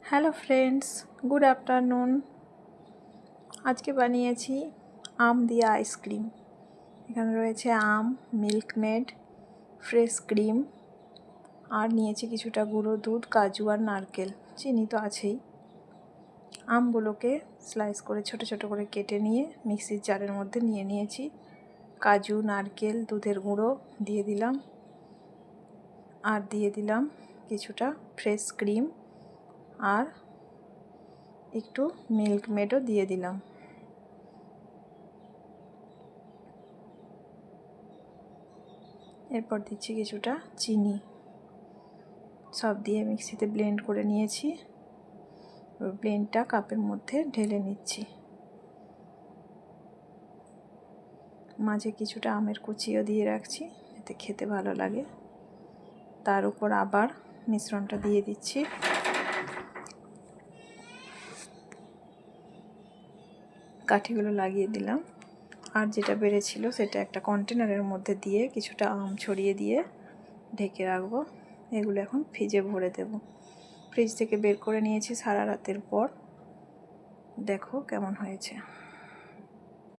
Hello friends, good afternoon. আজকে বানিয়েছি আম দিয়ে আইসক্রিম। এখানে রয়েছে আম, মিল্কমেড, ফ্রেশ ক্রিম, আর নিয়েছি কিছুটা গুঁড়ো দুধ, কাজু আর নারকেল, চিনি তো আছেই। আমগুলোকে স্লাইস করে ছোট ছোট করে কেটে নিয়ে মিক্সির জারের মধ্যে নিয়ে নিয়েছি। কাজু, নারকেল, দুধের গুঁড়ো দিয়ে দিলাম, আর দিয়ে দিলাম কিছুটা ফ্রেশ ক্রিম, আর একটু মিল্কমেডও দিয়ে দিলাম। এরপর দিচ্ছি কিছুটা চিনি। সব দিয়ে মিক্সিতে ব্লেন্ড করে নিয়েছি। ব্লেন্ডটা কাপের মধ্যে ঢেলে নিচ্ছি। মাঝে কিছুটা আমের কুচিও দিয়ে রাখছি, এতে খেতে ভালো লাগে। তার উপর আবার মিশ্রণটা দিয়ে দিচ্ছি। কাঠিগুলো লাগিয়ে দিলাম, আর যেটা বেড়েছিল সেটা একটা কন্টেনারের মধ্যে দিয়ে কিছুটা আম ছড়িয়ে দিয়ে ঢেকে রাখবো। এগুলো এখন ফ্রিজে ভরে দেব। ফ্রিজ থেকে বের করে নিয়েছি সারা রাতের পর। দেখো কেমন হয়েছে।